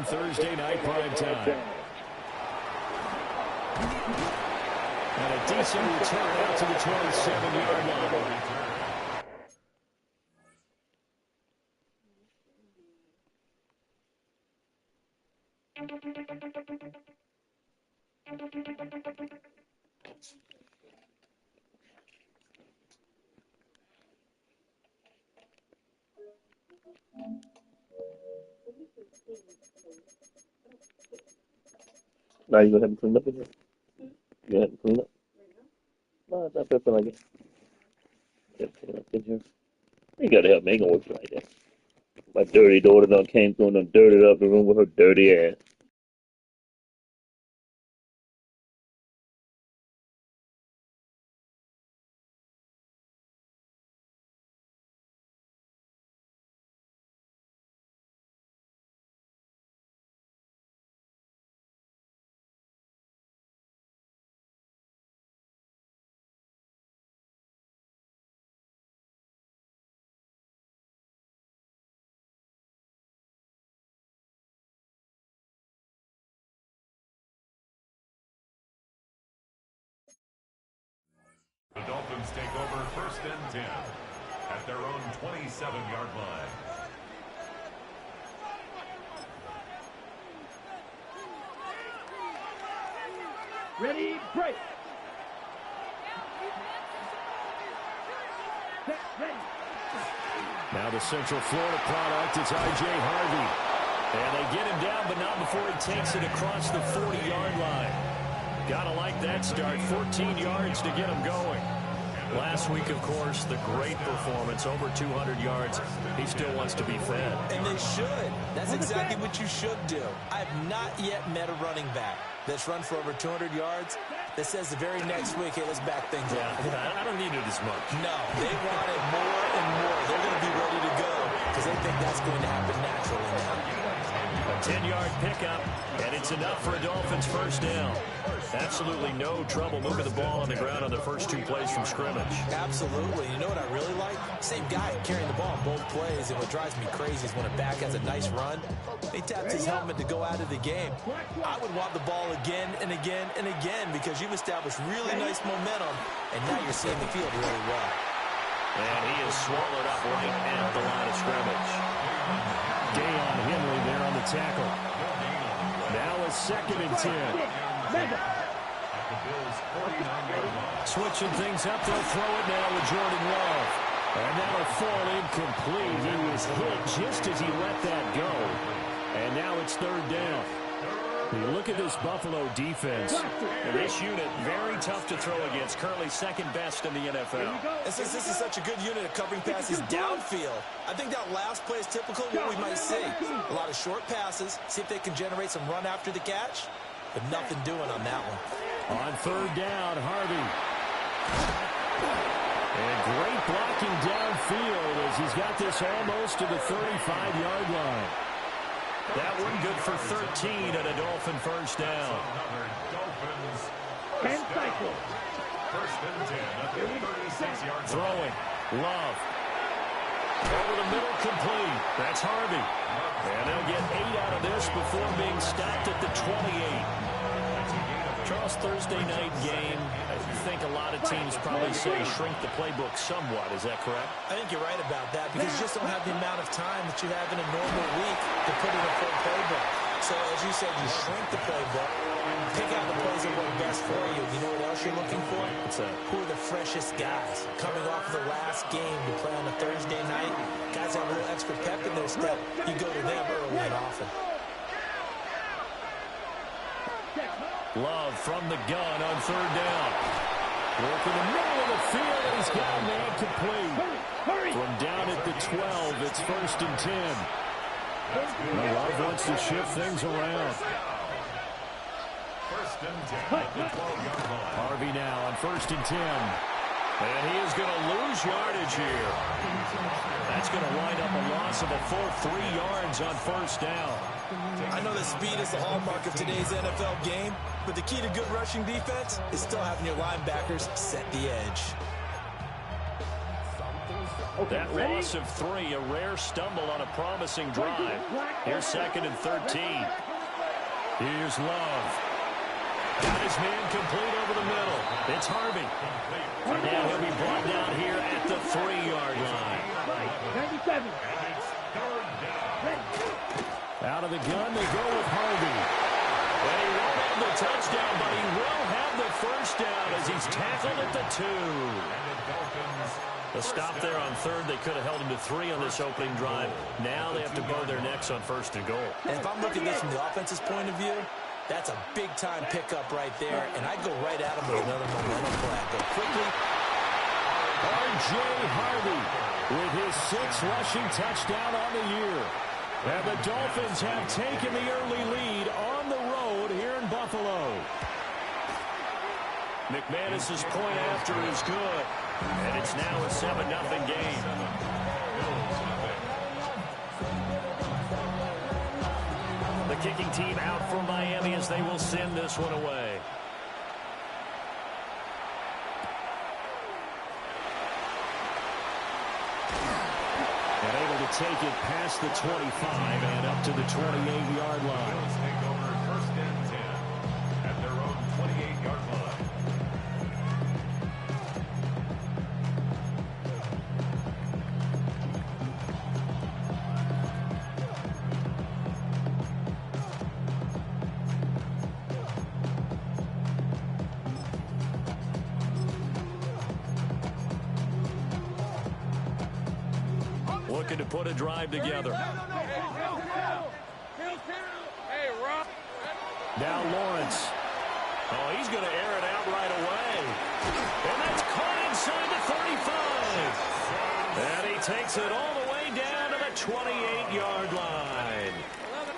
Thursday night prime time. And a decent return out to the 27-yard line. Now you go ahead and clean up in here. Go ahead and clean up. No, it's not flipping like it. Clean up in here. You gotta help me. Ain't gonna work like that. My dirty daughter done came through and done dirtied up the room with her dirty ass. The Dolphins take over 1st and 10 at their own 27-yard line. Ready, break. Now the Central Florida product, it's I.J. Harvey. And they get him down, but not before he takes it across the 40-yard line. Gotta like that start. 14 yards to get him going. Last week, of course, the great performance, over 200 yards. He still wants to be fed. And they should. That's exactly what you should do. I have not yet met a running back that's run for over 200 yards that says the very next week, hey, let's back things up. Yeah, I don't need it as much. No, they want it more and more. They're going to be ready to go because they think that's going to happen naturally now. A 10-yard pickup, and it's enough for a Dolphins first down. Absolutely no trouble moving the ball on the ground on the first two plays from scrimmage. Absolutely. You know what I really like? Same guy carrying the ball on both plays, and what drives me crazy is when a back has a nice run, he taps his helmet to go out of the game. I would want the ball again and again and again because you've established really nice momentum, and now you're seeing the field really well. And he is swallowed up right at the line of scrimmage. Deion Henley there on the tackle. Now a 2nd and 10. Switching things up, they'll throw it now with Jordan Love. And that'll fall incomplete. He was hit just as he let that go. And now it's 3rd down. You look at this Buffalo defense, and this unit, very tough to throw against. Currently 2nd best in the NFL. And since this is such a good unit of covering passes downfield, I think that last play is typical of what we might see. A lot of short passes, see if they can generate some run after the catch, but nothing doing on that one. On 3rd down, Harvey. And great blocking downfield as he's got this almost to the 35-yard line. That one good for 13 and a Dolphin first down. And cycle. 1st and 10 at the 36-yard line. Throwing. Love. Over the middle, complete. That's Harvey. And they'll get 8 out of this before being stopped at the 28. Charles, Thursday night game, I think a lot of teams probably say shrink the playbook somewhat. Is that correct? I think you're right about that because you just don't have the amount of time that you have in a normal week to put in a full playbook. So, as you said, you shrink the playbook, pick out the plays that work best for you. You know what else you're looking for? What's that? Who are the freshest guys coming off of the last game to play on a Thursday night? Guys have a little extra pep in their step. You go to them early and often. Love from the gun on 3rd down. Working the middle of the field, and he's got a man complete. From down at the 12, it's 1st and 10. Love wants to shift things around. 1st and 10 at the 12-yard line. Harvey now on 1st and 10. And he is going to lose yardage here. That's going to wind up a loss of a full 3 yards on 1st down. I know that speed is the hallmark of today's NFL game, but the key to good rushing defense is still having your linebackers set the edge. That loss of 3, a rare stumble on a promising drive. Here's 2nd and 13. Here's Love. Got his man complete over the middle. It's Harvey. And now he'll be brought down here at the 3-yard line. 97. Out of the gun, they go with Harvey. And he won't have the touchdown, but he will have the first down as he's tackled at the 2. A stop there on 3rd. They could have held him to 3 on this opening drive. Now they have to bow their necks on 1st and goal. And if I'm looking at this from the offense's point of view, that's a big-time pickup right there, and I'd go right at him with another momentum play. Go quickly. R.J. Harvey with his 6th rushing touchdown on the year. And the Dolphins have taken the early lead on the road here in Buffalo. McManus's point after is good, and it's now a 7-0 game. The kicking team out for Miami as they will send this one away. And able to take it past the 25 and up to the 28-yard line. Take over 1st and 10 at their own 28-yard line. Looking to put a drive together. Now Lawrence. Oh, he's going to air it out right away. And that's caught inside the 35. And he takes it all the way down to the 28-yard line.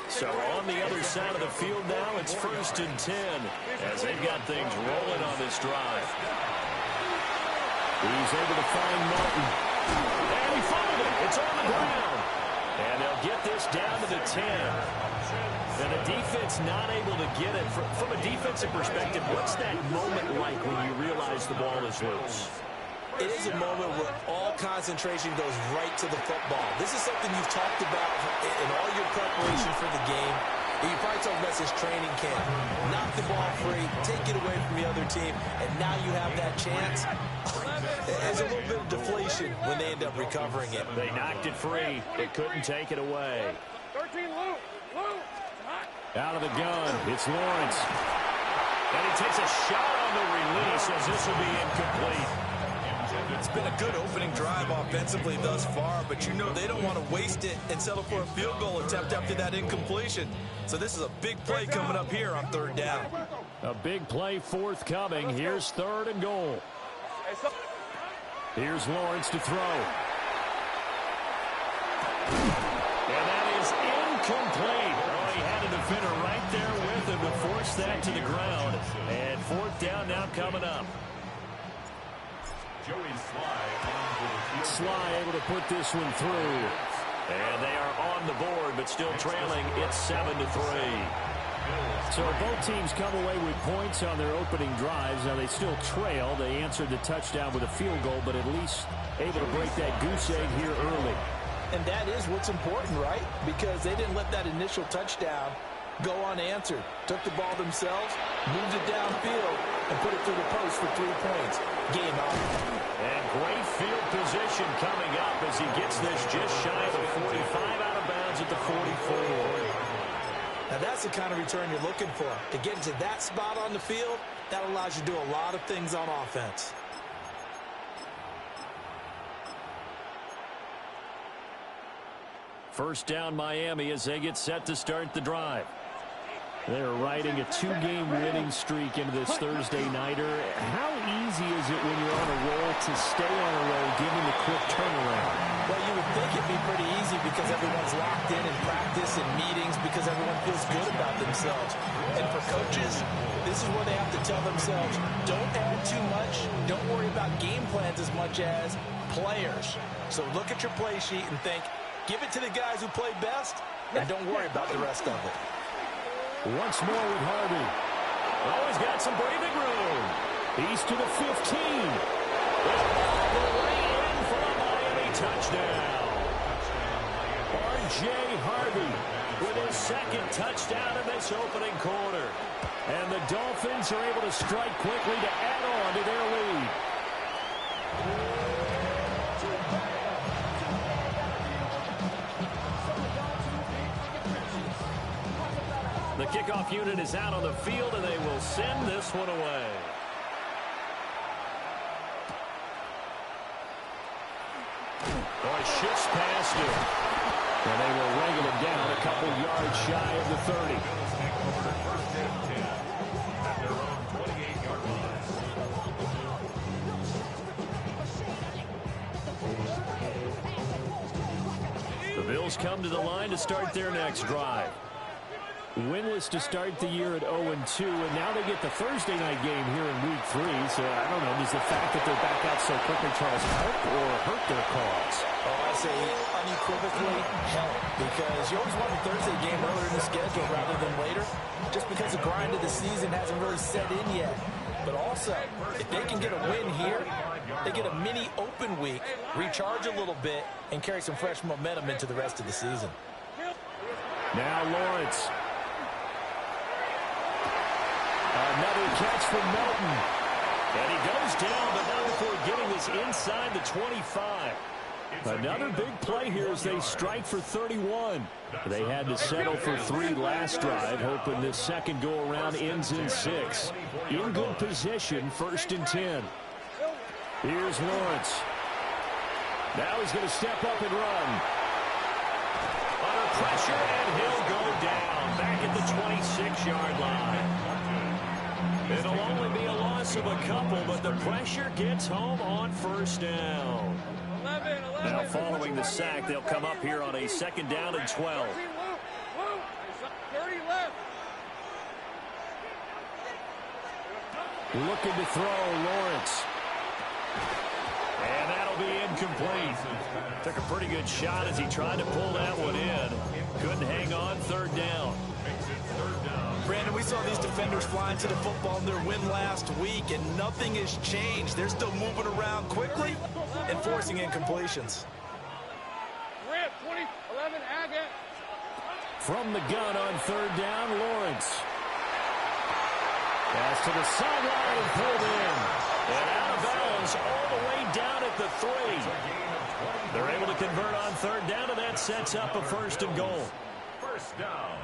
So on the other side of the field now, it's 1st and 10 as they've got things rolling on this drive. He's able to find Martin. And he fumbled it. It's on the ground. And they'll get this down to the 10. And the defense not able to get it. From a defensive perspective, what's that moment like when you realize the ball is loose? It is a moment where all concentration goes right to the football. This is something you've talked about in all your preparation for the game. You probably talked about this training camp. Knock the ball free, take it away from the other team, and now you have that chance. There's a little bit of deflation when they end up recovering it. They knocked it free, but couldn't take it away. 13, Lou. Out of the gun, it's Lawrence. And he takes a shot on the release as this will be incomplete. It's been a good opening drive offensively thus far, but you know they don't want to waste it and settle for a field goal attempt after that incompletion. So this is a big play coming up here on 3rd down. A big play forthcoming. Here's 3rd and goal. Here's Lawrence to throw. And that is incomplete. Oh, he had a defender right there with him to force that to the ground. And 4th down now coming up. Sly able to put this one through. And they are on the board, but still trailing. It's 7-3. So both teams come away with points on their opening drives. Now they still trail. They answered the touchdown with a field goal, but at least able to break that goose egg here early. And that is what's important, right? Because they didn't let that initial touchdown go unanswered. Took the ball themselves, moved it downfield, and put it through the post for 3 points. Game on. And great field position coming up as he gets this just shy of the 45 out of bounds at the 44. Now that's the kind of return you're looking for. To get into that spot on the field, that allows you to do a lot of things on offense. First down Miami as they get set to start the drive. They're riding a 2-game winning streak into this Thursday nighter. How easy is it when you're on a roll to stay on a roll given the quick turnaround? Well, you would think it'd be pretty easy because everyone's locked in practice and meetings because everyone feels good about themselves. And for coaches, this is where they have to tell themselves, don't add too much, don't worry about game plans as much as players. So look at your play sheet and think, give it to the guys who play best, and don't worry about the rest of it. Once more with Harvey. Oh, he's got some breathing room. He's to the 15. All the way in for a Miami touchdown. R.J. Harvey with his second touchdown in this opening quarter. And the Dolphins are able to strike quickly to add on to their lead. The kickoff unit is out on the field, and they will send this one away. Shifts past him. And they will wrangle him down a couple yards shy of the 30. First and 10 at their own 28-yard line. The Bills come to the line to start their next drive. Winless to start the year at 0-2, and now they get the Thursday night game here in Week 3. So, I don't know, does the fact that they're back out so quickly, Charles, help or hurt their cause? Oh, I say unequivocally help, because you always want the Thursday game earlier in the schedule rather than later, just because the grind of the season hasn't really set in yet. But also, if they can get a win here, they get a mini open week, recharge a little bit, and carry some fresh momentum into the rest of the season. Now Lawrence. Another catch from Melton. And he goes down, but not before getting this inside the 25. Another big play here as they strike for 31. They had to settle for 3 last drive, hoping this second go-around ends in 6. In good position, 1st and 10. Here's Lawrence. Now he's going to step up and run. Under pressure, and he'll go down back at the 26-yard line. It'll only be a loss of a couple, but the pressure gets home on 1st down. Now following the sack, they'll come up here on a 2nd down and 12. 30 left. Looking to throw, Lawrence. And that'll be incomplete. Took a pretty good shot as he tried to pull that one in. Couldn't hang on, 3rd down. Brandon, we saw these defenders flying to the football in their win last week, and nothing has changed. They're still moving around quickly and forcing incompletions. Rip, 20-11, Agate. From the gun on 3rd down, Lawrence. Pass to the sideline and pulled in. And out of bounds all the way down at the 3. They're able to convert on 3rd down, and that sets up a 1st and goal. 1st down.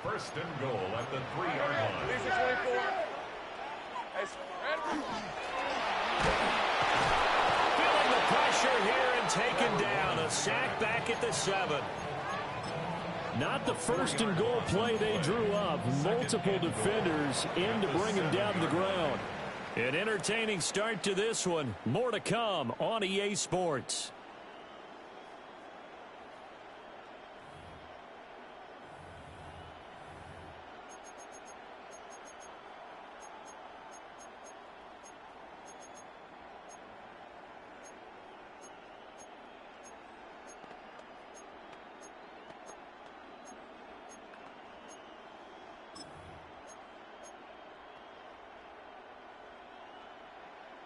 1st and goal at the 3-yard line. Feeling the pressure here and taken down. A sack back at the 7. Not the 1st and goal play they drew up. Multiple defenders in to bring him down to the ground. An entertaining start to this one. More to come on EA Sports.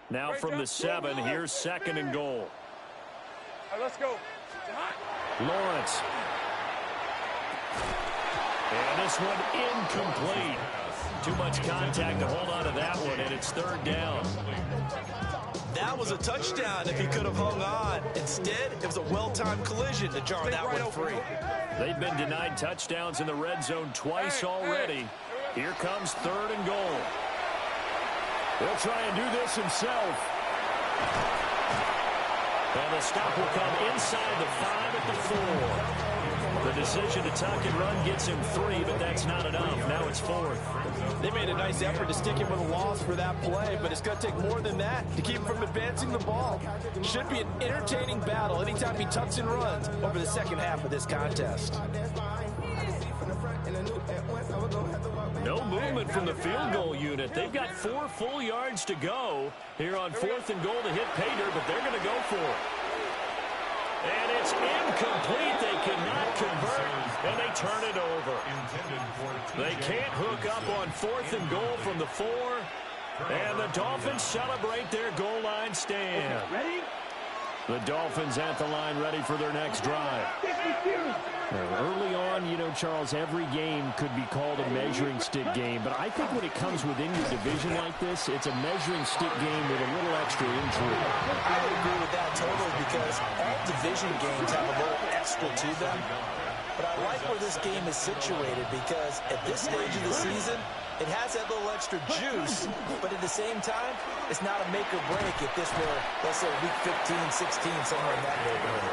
Now from the 7, here's 2nd and goal. All right, let's go. Lawrence. And this one incomplete. Too much contact to hold on to that one, and it's 3rd down. That was a touchdown if he could have hung on. Instead, it was a well-timed collision to jar that one free. They've been denied touchdowns in the red zone twice already. Here comes 3rd and goal. He'll try and do this himself. And the stop will come inside the 5 at the 4. The decision to tuck and run gets him 3, but that's not enough. Now it's 4th. They made a nice effort to stick him with a loss for that play, but it's going to take more than that to keep him from advancing the ball. Should be an entertaining battle anytime he tucks and runs over the second half of this contest. No movement from the field goal unit. They've got 4 full yards to go here on 4th and goal to hit Pater, but they're going to go for it. And it's incomplete. They cannot convert, and they turn it over. They can't hook up on 4th and goal from the 4, and the Dolphins celebrate their goal line stand. Ready? The Dolphins at the line ready for their next drive. Early on, you know, Charles, every game could be called a measuring stick game, but I think when it comes within your division like this, it's a measuring stick game with a little extra intrigue. I would agree with that totally because all division games have a little extra to them. But I like where this game is situated because at this stage of the season, it has that little extra juice, but at the same time, it's not a make or break if this were, let's say, week 15, 16, somewhere in that neighborhood.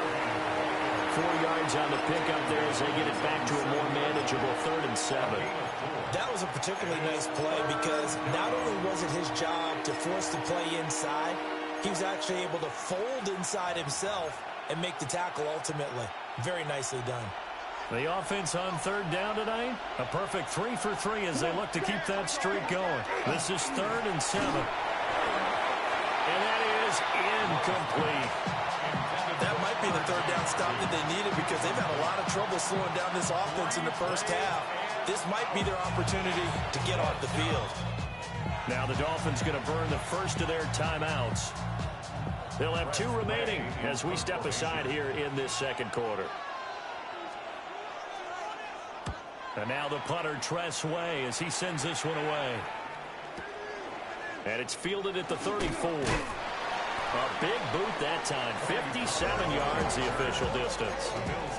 4 yards on the pickup there as they get it back to a more manageable 3rd and 7. That was a particularly nice play because not only was it his job to force the play inside, he was actually able to fold inside himself and make the tackle ultimately. Very nicely done. The offense on 3rd down tonight, a perfect 3 for 3 as they look to keep that streak going. This is 3rd and 7. And that is incomplete. That might be the 3rd down stop that they needed because they've had a lot of trouble slowing down this offense in the first half. This might be their opportunity to get off the field. Now the Dolphins going to burn the first of their timeouts. They'll have 2 remaining as we step aside here in this 2nd quarter. And now the punter, Tress Way, as he sends this one away. And it's fielded at the 34. A big boot that time. 57 yards, the official distance.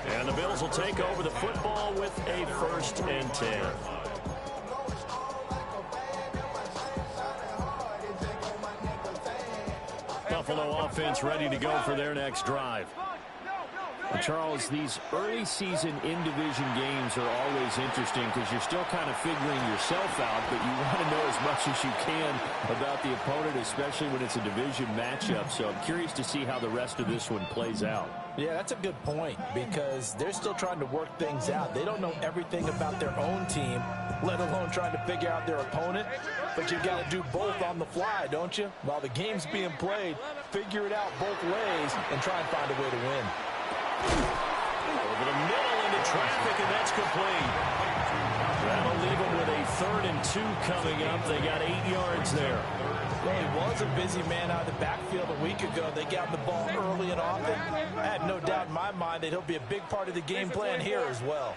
And the Bills will take over the football with a 1st and 10. Buffalo offense ready to go for their next drive. And Charles, these early season in-division games are always interesting because you're still kind of figuring yourself out, but you want to know as much as you can about the opponent, especially when it's a division matchup. So I'm curious to see how the rest of this one plays out. Yeah, that's a good point because they're still trying to work things out. They don't know everything about their own team, let alone trying to figure out their opponent. But you've got to do both on the fly, don't you? While the game's being played, figure it out both ways and try and find a way to win. Over the middle into traffic, and that's complete. That'll leave them with a 3rd and 2 coming up. They got 8 yards there. Well, he was a busy man out of the backfield a week ago. They got him the ball early and often. I have no doubt in my mind that he'll be a big part of the game plan here as well.